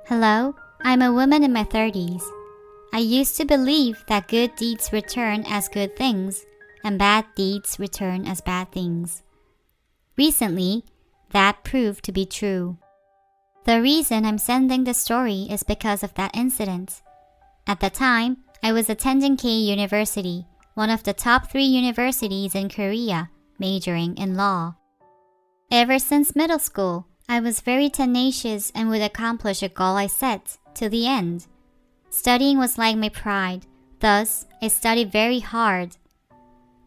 Hello, I'm a woman in my 30s. I used to believe that good deeds return as good things, and bad deeds return as bad things. Recently, that proved to be true. The reason I'm sending this story is because of that incident. At the time, I was attending K University, one of the top 3 universities in Korea, majoring in law. Ever since middle school, I was very tenacious and would accomplish a goal I set to the end. Studying was like my pride, thus I studied very hard.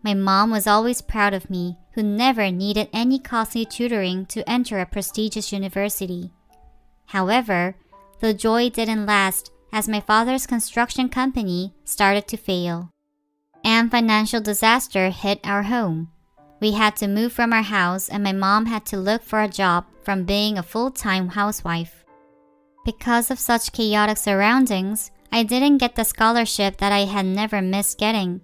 My mom was always proud of me, who never needed any costly tutoring to enter a prestigious university. However, the joy didn't last as my father's construction company started to fail, and financial disaster hit our home. We had to move from our house and my mom had to look for a job from being a full-time housewife. Because of such chaotic surroundings, I didn't get the scholarship that I had never missed getting.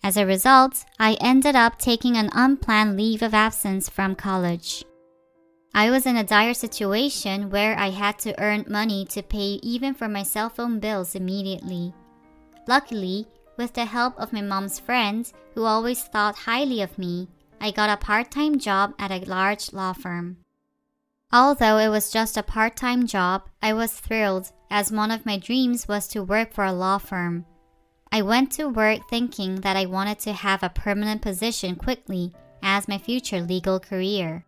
As a result, I ended up taking an unplanned leave of absence from college. I was in a dire situation where I had to earn money to pay even for my cell phone bills immediately. Luckily, with the help of my mom's friends, who always thought highly of me, I got a part-time job at a large law firm. Although it was just a part-time job, I was thrilled as one of my dreams was to work for a law firm. I went to work thinking that I wanted to have a permanent position quickly as my future legal career.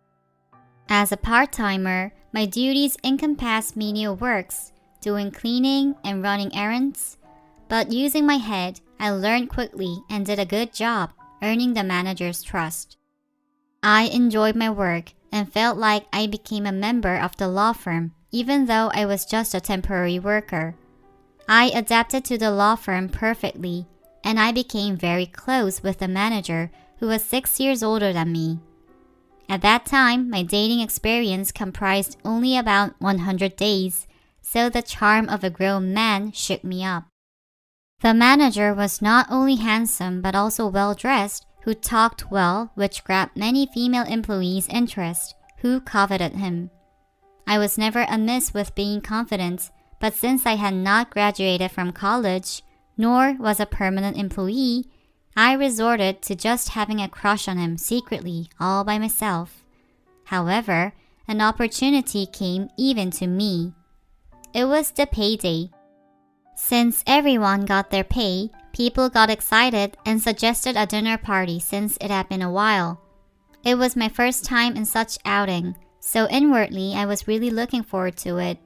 As a part-timer, my duties encompassed menial works, doing cleaning and running errands. But using my head, I learned quickly and did a good job, earning the manager's trust. I enjoyed my work and felt like I became a member of the law firm, even though I was just a temporary worker. I adapted to the law firm perfectly, and I became very close with the manager who was 6 years older than me. At that time, my dating experience comprised only about 100 days, so the charm of a grown man shook me up. The manager was not only handsome but also well-dressed, who talked well, which grabbed many female employees' interest, who coveted him. I was never amiss with being confident, but since I had not graduated from college, nor was a permanent employee, I resorted to just having a crush on him secretly all by myself. However, an opportunity came even to me. It was the payday. Since everyone got their pay, people got excited and suggested a dinner party since it had been a while. It was my first time in such outing, so inwardly I was really looking forward to it.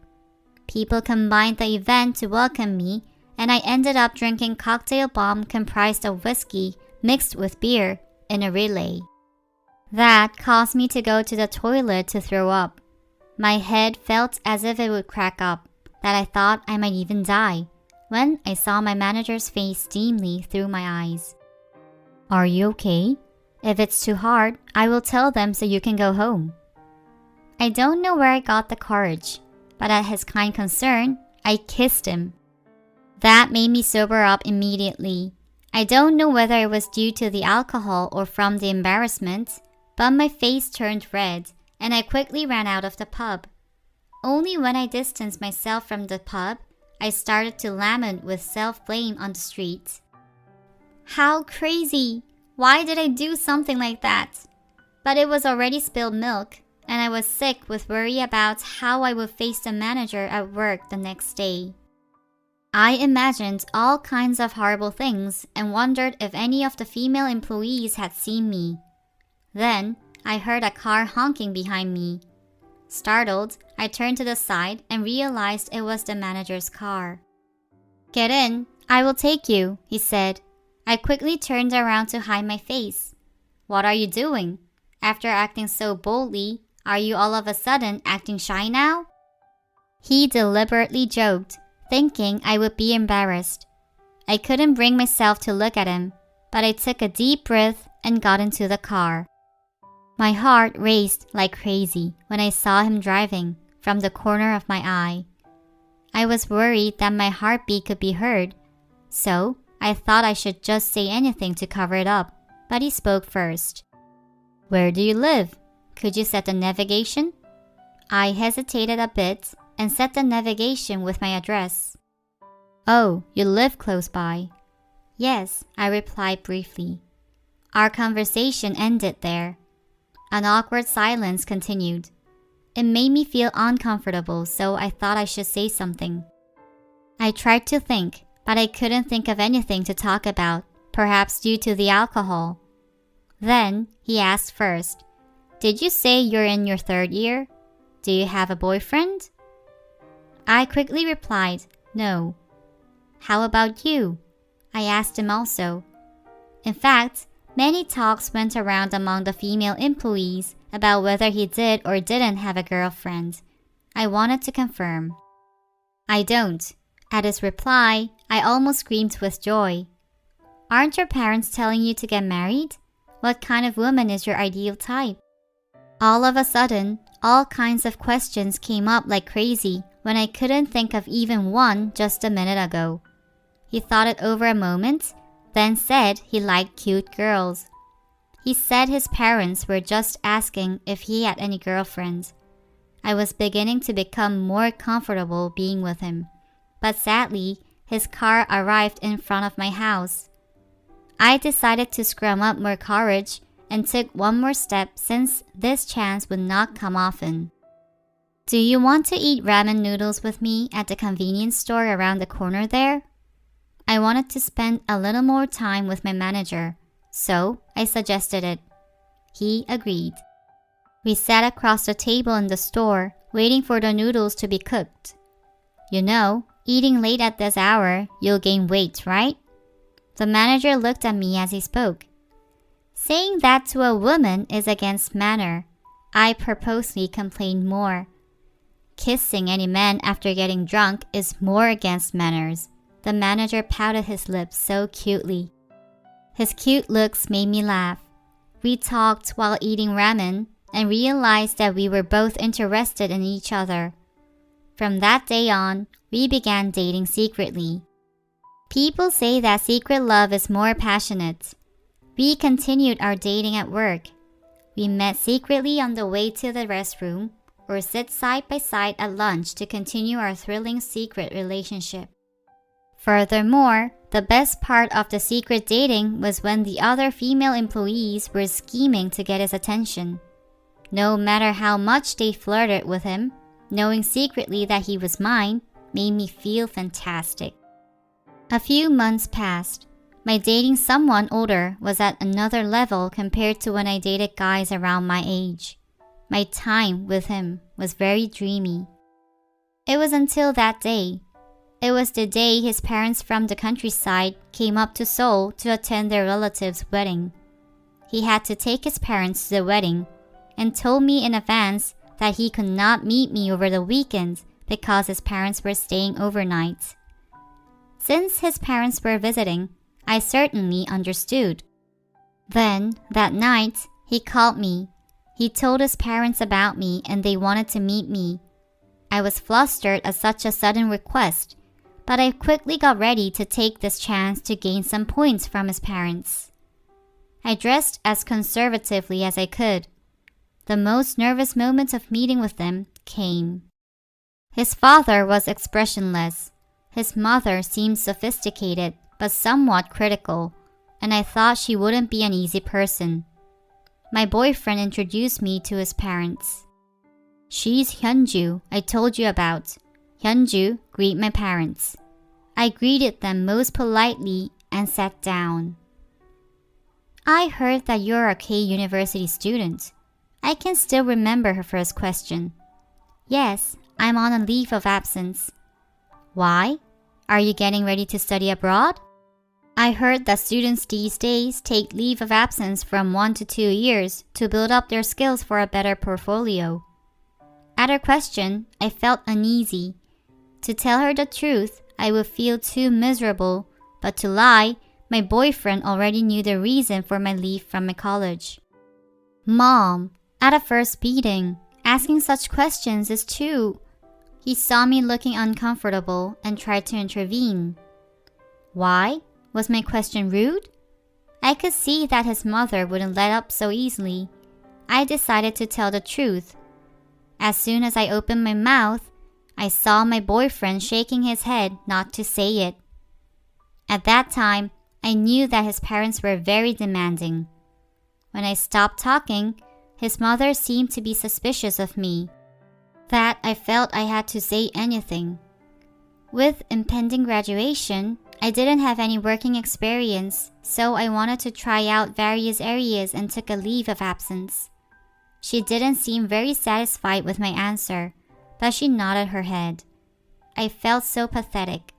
People combined the event to welcome me, and I ended up drinking cocktail bomb comprised of whiskey mixed with beer in a relay. That caused me to go to the toilet to throw up. My head felt as if it would crack up, that I thought I might even die, when I saw my manager's face dimly through my eyes. "Are you okay? If it's too hard, I will tell them so you can go home." I don't know where I got the courage, but at his kind concern, I kissed him. That made me sober up immediately. I don't know whether it was due to the alcohol or from the embarrassment, but my face turned red, and I quickly ran out of the pub. Only when I distanced myself from the pub, I started to lament with self-blame on the street. How crazy! Why did I do something like that? But it was already spilled milk, and I was sick with worry about how I would face the manager at work the next day. I imagined all kinds of horrible things and wondered if any of the female employees had seen me. Then, I heard a car honking behind me. Startled, I turned to the side and realized it was the manager's car. "Get in, I will take you," he said. I quickly turned around to hide my face. "What are you doing? After acting so boldly, are you all of a sudden acting shy now?" He deliberately joked, thinking I would be embarrassed. I couldn't bring myself to look at him, but I took a deep breath and got into the car. My heart raced like crazy when I saw him driving from the corner of my eye. I was worried that my heartbeat could be heard, so I thought I should just say anything to cover it up, but he spoke first. "Where do you live? Could you set the navigation?" I hesitated a bit, and set the navigation with my address. "Oh, you live close by." "Yes," I replied briefly. Our conversation ended there. An awkward silence continued. It made me feel uncomfortable, so I thought I should say something. I tried to think, but I couldn't think of anything to talk about, perhaps due to the alcohol. Then he asked first, "Did you say you're in your 3rd year? Do you have a boyfriend?" I quickly replied, "No." "How about you?" I asked him also. In fact, many talks went around among the female employees about whether he did or didn't have a girlfriend. I wanted to confirm. "I don't." At his reply, I almost screamed with joy. "Aren't your parents telling you to get married? What kind of woman is your ideal type?" All of a sudden, all kinds of questions came up like crazy when I couldn't think of even one just a minute ago. He thought it over a moment, then said he liked cute girls. He said his parents were just asking if he had any girlfriends. I was beginning to become more comfortable being with him, but sadly, his car arrived in front of my house. I decided to scrum up more courage and took one more step since this chance would not come often. "Do you want to eat ramen noodles with me at the convenience store around the corner there?" I wanted to spend a little more time with my manager, so I suggested it. He agreed. We sat across the table in the store, waiting for the noodles to be cooked. "You know, eating late at this hour, you'll gain weight, right?" The manager looked at me as he spoke. "Saying that to a woman is against manner," I purposely complained more. "Kissing any man after getting drunk is more against manners." The manager pouted his lips so cutely. His cute looks made me laugh. We talked while eating ramen and realized that we were both interested in each other. From that day on, we began dating secretly. People say that secret love is more passionate. We continued our dating at work. We met secretly on the way to the restroom or sit side by side at lunch to continue our thrilling secret relationship. Furthermore, the best part of the secret dating was when the other female employees were scheming to get his attention. No matter how much they flirted with him, knowing secretly that he was mine made me feel fantastic. A few months passed. My dating someone older was at another level compared to when I dated guys around my age. My time with him was very dreamy. It was until that day. It was the day his parents from the countryside came up to Seoul to attend their relative's wedding. He had to take his parents to the wedding and told me in advance that he could not meet me over the weekend because his parents were staying overnight. Since his parents were visiting, I certainly understood. Then, that night, he called me. He told his parents about me and they wanted to meet me. I was flustered at such a sudden request, but I quickly got ready to take this chance to gain some points from his parents. I dressed as conservatively as I could. The most nervous moment of meeting with them came. His father was expressionless. His mother seemed sophisticated but somewhat critical, and I thought she wouldn't be an easy person. My boyfriend introduced me to his parents. "She's Hyunju, I told you about. Hyunju, greet my parents." I greeted them most politely and sat down. "I heard that you're a K University student." I can still remember her first question. "Yes, I'm on a leave of absence." "Why? Are you getting ready to study abroad?" I heard that students these days take leave of absence from 1 to 2 years to build up their skills for a better portfolio. At her question, I felt uneasy. To tell her the truth, I would feel too miserable, but to lie, my boyfriend already knew the reason for my leave from my college. "Mom, at a first meeting, asking such questions is too..." He saw me looking uncomfortable and tried to intervene. Why? Was my question rude? I could see that his mother wouldn't let up so easily. I decided to tell the truth. As soon as I opened my mouth, I saw my boyfriend shaking his head not to say it. At that time, I knew that his parents were very demanding. When I stopped talking, his mother seemed to be suspicious of me, that I felt I had to say anything. With impending graduation, I didn't have any working experience, so I wanted to try out various areas and took a leave of absence. She didn't seem very satisfied with my answer, but she nodded her head. I felt so pathetic.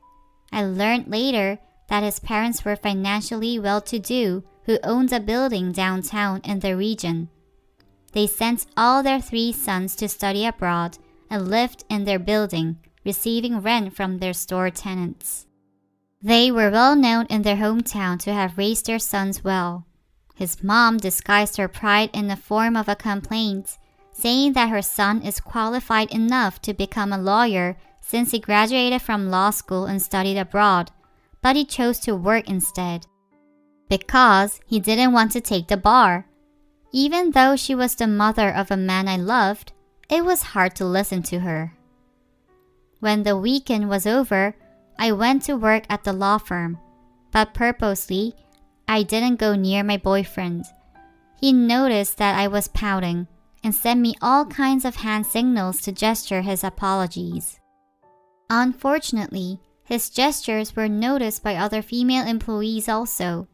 I learned later that his parents were financially well-to-do who owned a building downtown in the region. They sent all their 3 sons to study abroad and lived in their building, receiving rent from their store tenants. They were well known in their hometown to have raised their sons well. His mom disguised her pride in the form of a complaint, saying that her son is qualified enough to become a lawyer since he graduated from law school and studied abroad, but he chose to work instead, because he didn't want to take the bar. Even though she was the mother of a man I loved, it was hard to listen to her. When the weekend was over, I went to work at the law firm, but purposely, I didn't go near my boyfriend. He noticed that I was pouting and sent me all kinds of hand signals to gesture his apologies. Unfortunately, his gestures were noticed by other female employees also.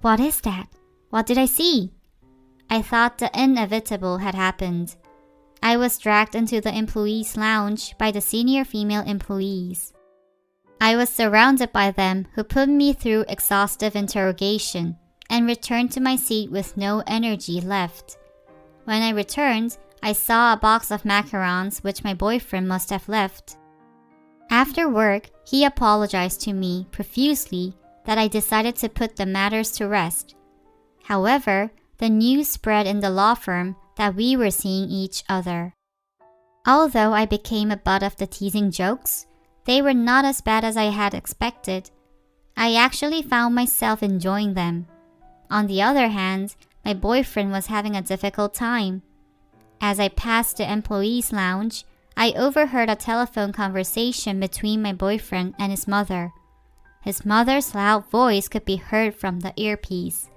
What is that? What did I see? I thought the inevitable had happened. I was dragged into the employees' lounge by the senior female employees. I was surrounded by them who put me through exhaustive interrogation and returned to my seat with no energy left. When I returned, I saw a box of macarons which my boyfriend must have left. After work, he apologized to me profusely that I decided to put the matters to rest. However, the news spread in the law firm that we were seeing each other. Although I became a butt of the teasing jokes, they were not as bad as I had expected. I actually found myself enjoying them. On the other hand, my boyfriend was having a difficult time. As I passed the employees' lounge, I overheard a telephone conversation between my boyfriend and his mother. His mother's loud voice could be heard from the earpiece.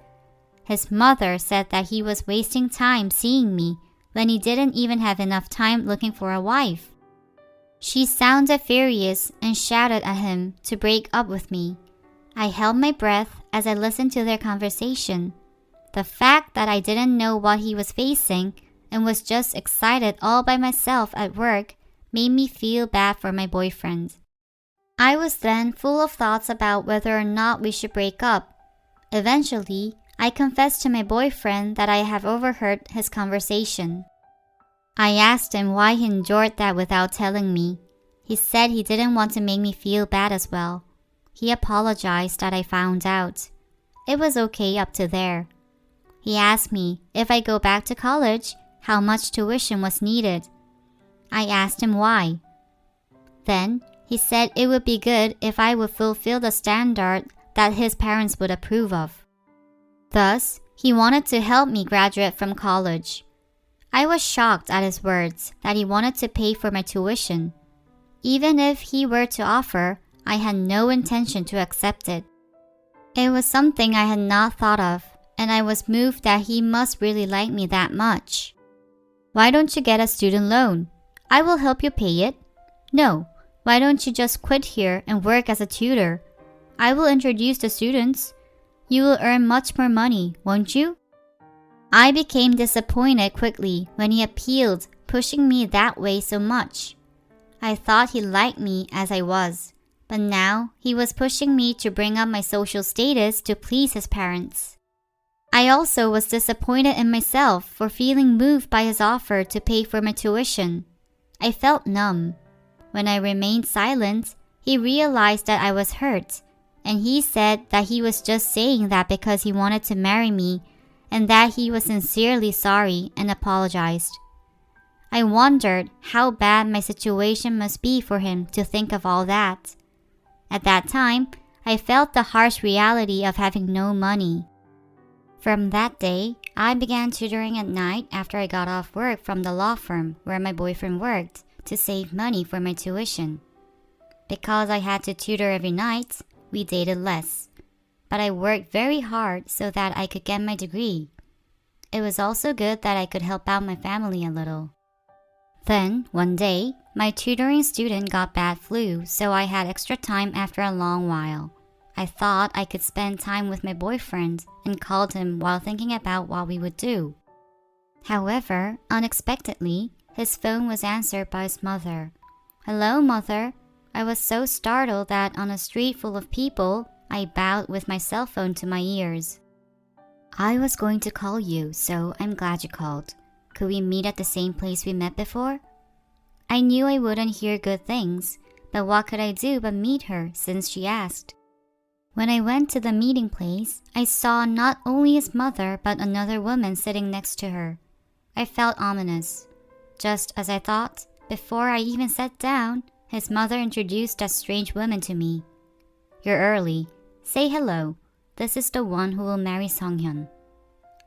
His mother said that he was wasting time seeing me when he didn't even have enough time looking for a wife. She sounded furious and shouted at him to break up with me. I held my breath as I listened to their conversation. The fact that I didn't know what he was facing and was just excited all by myself at work made me feel bad for my boyfriend. I was then full of thoughts about whether or not we should break up. Eventually, I confessed to my boyfriend that I have overheard his conversation. I asked him why he endured that without telling me. He said he didn't want to make me feel bad as well. He apologized that I found out. It was okay up to there. He asked me if I go back to college, how much tuition was needed. I asked him why. Then, he said it would be good if I would fulfill the standard that his parents would approve of. Thus, he wanted to help me graduate from college. I was shocked at his words that he wanted to pay for my tuition. Even if he were to offer, I had no intention to accept it. It was something I had not thought of, and I was moved that he must really like me that much. Why don't you get a student loan? I will help you pay it. No, why don't you just quit here and work as a tutor? I will introduce the students. You will earn much more money, won't you? I became disappointed quickly when he appealed, pushing me that way so much. I thought he liked me as I was, but now he was pushing me to bring up my social status to please his parents. I also was disappointed in myself for feeling moved by his offer to pay for my tuition. I felt numb. When I remained silent, he realized that I was hurt, and he said that he was just saying that because he wanted to marry me and that he was sincerely sorry and apologized. I wondered how bad my situation must be for him to think of all that. At that time, I felt the harsh reality of having no money. From that day, I began tutoring at night after I got off work from the law firm where my boyfriend worked to save money for my tuition. Because I had to tutor every night, we dated less. But I worked very hard so that I could get my degree. It was also good that I could help out my family a little. Then, one day, my tutoring student got bad flu, so I had extra time after a long while. I thought I could spend time with my boyfriend and called him while thinking about what we would do. However, unexpectedly, his phone was answered by his mother. "Hello, mother." I was so startled that on a street full of people, I bowed with my cell phone to my ears. "I was going to call you, so I'm glad you called. Could we meet at the same place we met before?" I knew I wouldn't hear good things, but what could I do but meet her since she asked? When I went to the meeting place, I saw not only his mother but another woman sitting next to her. I felt ominous. Just as I thought, before I even sat down, his mother introduced that strange woman to me. "You're early. Say hello. This is the one who will marry Songhyun."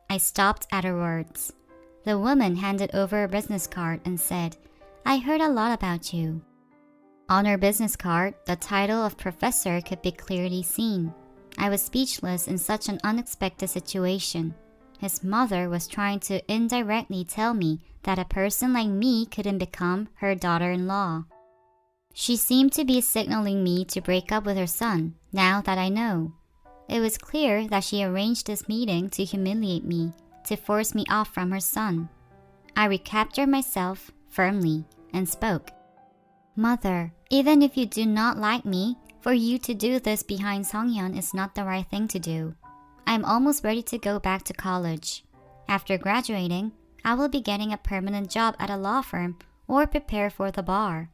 I stopped at her words. The woman handed over a business card and said, "I heard a lot about you." On her business card, the title of professor could be clearly seen. I was speechless in such an unexpected situation. His mother was trying to indirectly tell me that a person like me couldn't become her daughter-in-law. She seemed to be signaling me to break up with her son, now that I know. It was clear that she arranged this meeting to humiliate me, to force me off from her son. I recaptured myself firmly and spoke. "Mother, even if you do not like me, for you to do this behind Songhyun is not the right thing to do. I am almost ready to go back to college. After graduating, I will be getting a permanent job at a law firm or prepare for the bar."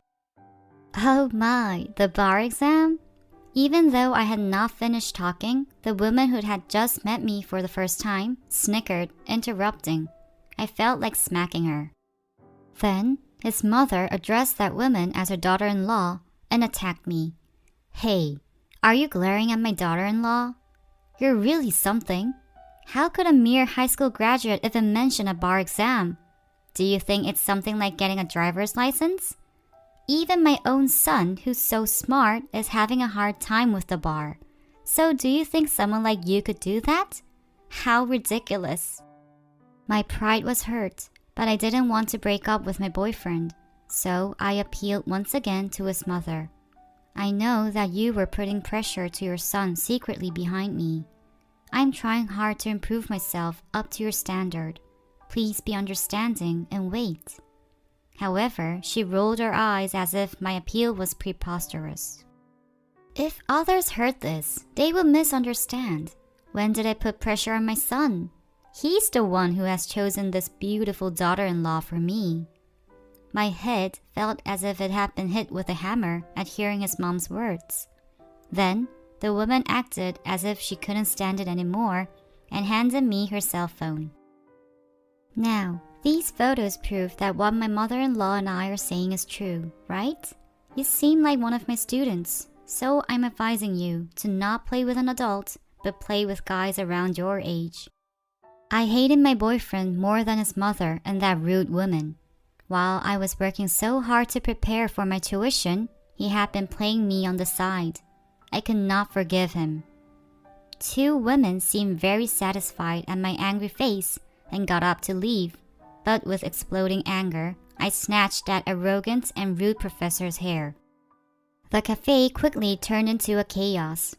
Oh my, the bar exam? Even though I had not finished talking, the woman who had just met me for the first time snickered, interrupting. I felt like smacking her. Then, his mother addressed that woman as her daughter-in-law and attacked me. "Hey, are you glaring at my daughter-in-law? You're really something. How could a mere high school graduate even mention a bar exam? Do you think it's something like getting a driver's license? Even my own son, who's so smart, is having a hard time with the bar. So do you think someone like you could do that? How ridiculous." My pride was hurt, but I didn't want to break up with my boyfriend, so I appealed once again to his mother. "I know that you were putting pressure to your son secretly behind me. I'm trying hard to improve myself up to your standard. Please be understanding and wait." However, she rolled her eyes as if my appeal was preposterous. If others heard this, they would misunderstand. When did I put pressure on my son? He's the one who has chosen this beautiful daughter-in-law for me. My head felt as if it had been hit with a hammer at hearing his mom's words. Then, the woman acted as if she couldn't stand it anymore and handed me her cell phone. "Now, these photos prove that what my mother-in-law and I are saying is true, right? You seem like one of my students, so I'm advising you to not play with an adult, but play with guys around your age." I hated my boyfriend more than his mother and that rude woman. While I was working so hard to prepare for my tuition, he had been playing me on the side. I could not forgive him. Two women seemed very satisfied at my angry face and got up to leave, but with exploding anger, I snatched that arrogant and rude professor's hair. The cafe quickly turned into a chaos.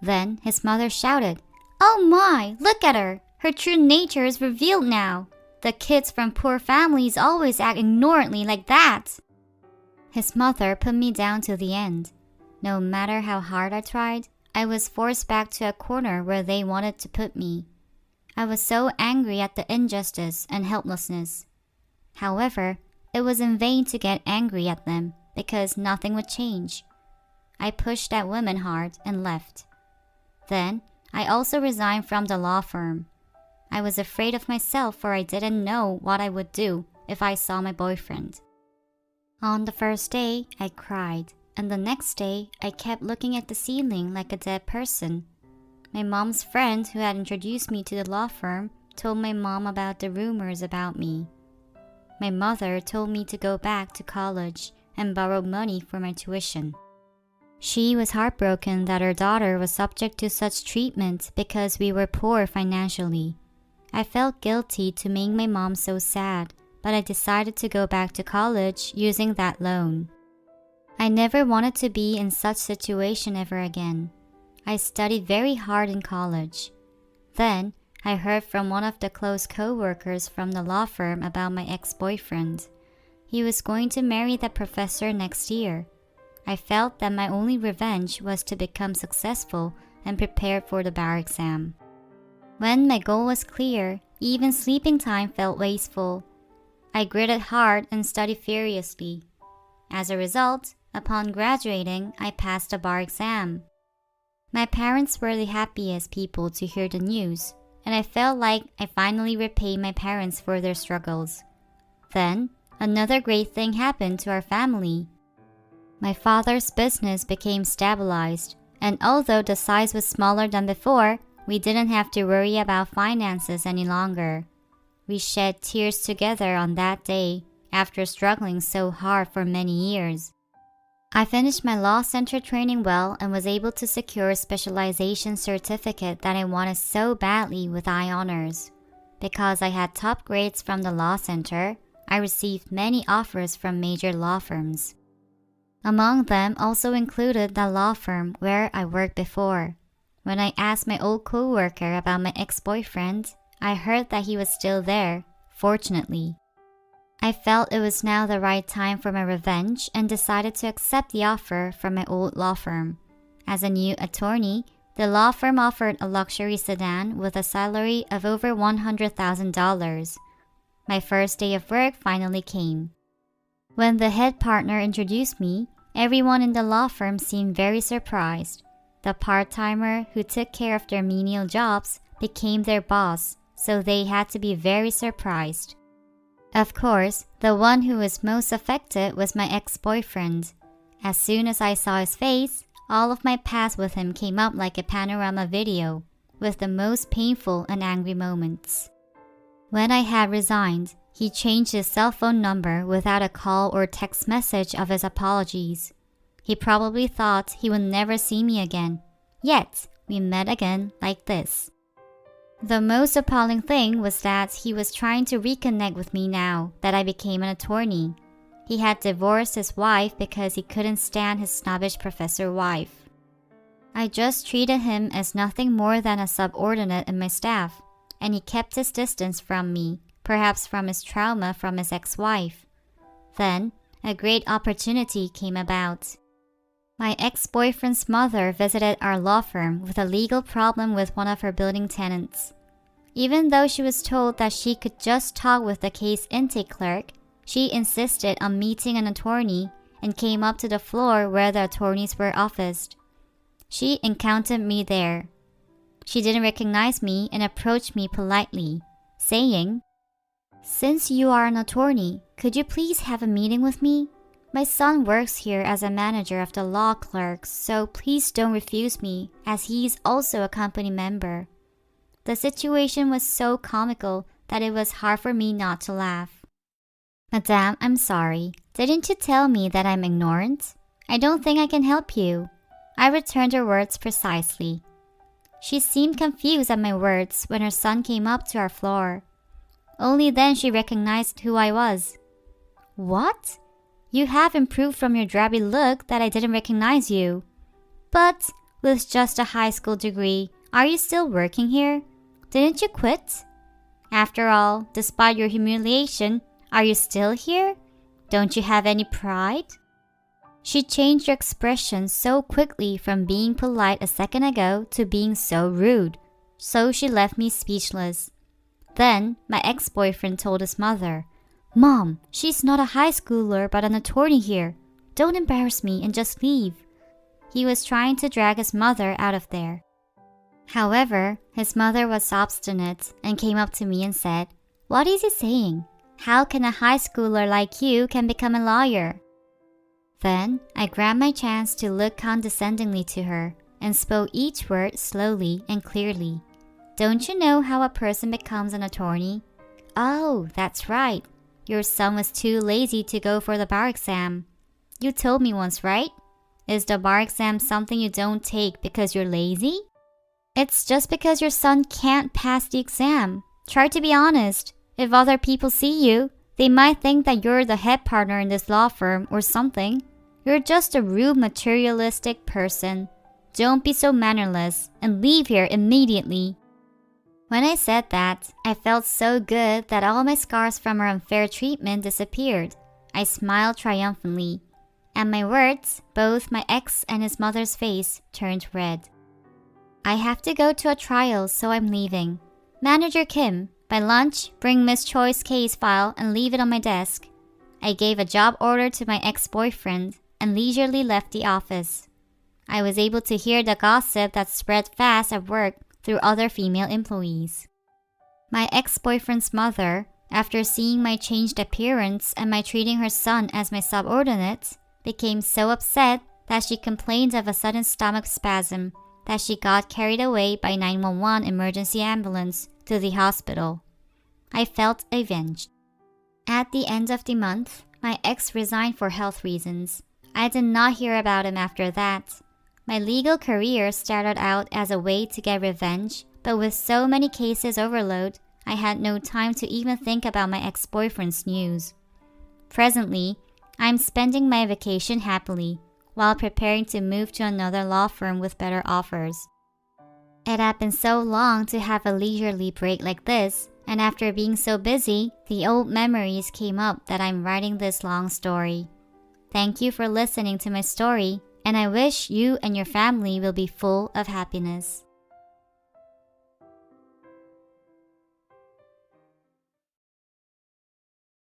Then his mother shouted, "Oh my, look at her! Her true nature is revealed now! The kids from poor families always act ignorantly like that!" His mother put me down to the end. No matter how hard I tried, I was forced back to a corner where they wanted to put me. I was so angry at the injustice and helplessness. However, it was in vain to get angry at them because nothing would change. I pushed that woman hard and left. Then, I also resigned from the law firm. I was afraid of myself, for I didn't know what I would do if I saw my boyfriend. On the first day, I cried, and the next day, I kept looking at the ceiling like a dead person. My mom's friend who had introduced me to the law firm told my mom about the rumors about me. my mother told me to go back to college and borrow money for my tuition. She was heartbroken that her daughter was subject to such treatment because we were poor financially. I felt guilty to make my mom so sad, but I decided to go back to college using that loan. I never wanted to be in such situation ever again. I studied very hard in college. Then, I heard from one of the close co-workers from the law firm about my ex-boyfriend. He was going to marry that professor next year. I felt that my only revenge was to become successful and prepare for the bar exam. When my goal was clear, even sleeping time felt wasteful. I gritted hard and studied furiously. As a result, upon graduating, I passed the bar exam. My parents were the happiest people to hear the news, and I felt like I finally repaid my parents for their struggles. Then, another great thing happened to our family. My father's business became stabilized, and although the size was smaller than before, we didn't have to worry about finances any longer. We shed tears together on that day after struggling so hard for many years. I finished my law center training well and was able to secure a specialization certificate that I wanted so badly with high honors. Because I had top grades from the law center, I received many offers from major law firms. Among them also included the law firm where I worked before. When I asked my old co-worker about my ex-boyfriend, I heard that he was still there, fortunately. I felt it was now the right time for my revenge and decided to accept the offer from my old law firm. As a new attorney, the law firm offered a luxury sedan with a salary of over $100,000. My first day of work finally came. When the head partner introduced me, everyone in the law firm seemed very surprised. The part-timer who took care of their menial jobs became their boss, so they had to be very surprised. Of course, the one who was most affected was my ex-boyfriend. As soon as I saw his face, all of my past with him came up like a panorama video, with the most painful and angry moments. When I had resigned, he changed his cell phone number without a call or text message of his apologies. He probably thought he would never see me again, yet we met again like this. The most appalling thing was that he was trying to reconnect with me now that I became an attorney. He had divorced his wife because he couldn't stand his snobbish professor wife. I just treated him as nothing more than a subordinate in my staff, and he kept his distance from me, perhaps from his trauma from his ex-wife. Then, a great opportunity came about. My ex-boyfriend's mother visited our law firm with a legal problem with one of her building tenants. Even though she was told that she could just talk with the case intake clerk, she insisted on meeting an attorney and came up to the floor where the attorneys were officed. She encountered me there. She didn't recognize me and approached me politely, saying, "Since you are an attorney, could you please have a meeting with me? My son works here as a manager of the law clerks, so please don't refuse me, as he is also a company member." The situation was so comical that it was hard for me not to laugh. "Madame, I'm sorry. Didn't you tell me that I'm ignorant? I don't think I can help you." I returned her words precisely. She seemed confused at my words when her son came up to our floor. Only then she recognized who I was. "What? You have improved from your drabby look that I didn't recognize you. But, with just a high school degree, are you still working here? Didn't you quit? After all, despite your humiliation, are you still here? Don't you have any pride?" She changed her expression so quickly from being polite a second ago to being so rude, so she left me speechless. Then, my ex-boyfriend told his mother, "Mom, she's not a high schooler but an attorney here. Don't embarrass me and just leave." He was trying to drag his mother out of there. However, his mother was obstinate and came up to me and said, "What is he saying? How can a high schooler like you can become a lawyer?" Then I grabbed my chance to look condescendingly to her and spoke each word slowly and clearly. "Don't you know how a person becomes an attorney? Oh, that's right. your son was too lazy to go for the bar exam. You told me once, right? Is the bar exam something you don't take because you're lazy? It's just because your son can't pass the exam. Try to be honest. If other people see you, they might think that you're the head partner in this law firm or something. You're just a rude, materialistic person. Don't be so mannerless and leave here immediately. When I said that, I felt so good that all my scars from her unfair treatment disappeared. I smiled triumphantly. At my words, both my ex and his mother's face turned red. I have to go to a trial, so I'm leaving. Manager Kim, by lunch, bring Miss Choi's case file and leave it on my desk. I gave a job order to my ex-boyfriend and leisurely left the office. I was able to hear the gossip that spread fast at work through other female employees. My ex-boyfriend's mother, after seeing my changed appearance and my treating her son as my subordinate, became so upset that she complained of a sudden stomach spasm that she got carried away by 911 emergency ambulance to the hospital. I felt avenged. At the end of the month, my ex resigned for health reasons. I did not hear about him after that. My legal career started out as a way to get revenge, but with so many cases overload, I had no time to even think about my ex-boyfriend's news. Presently, I'm spending my vacation happily, while preparing to move to another law firm with better offers. It had been so long to have a leisurely break like this, and after being so busy, the old memories came up that I'm writing this long story. Thank you for listening to my story, and I wish you and your family will be full of happiness.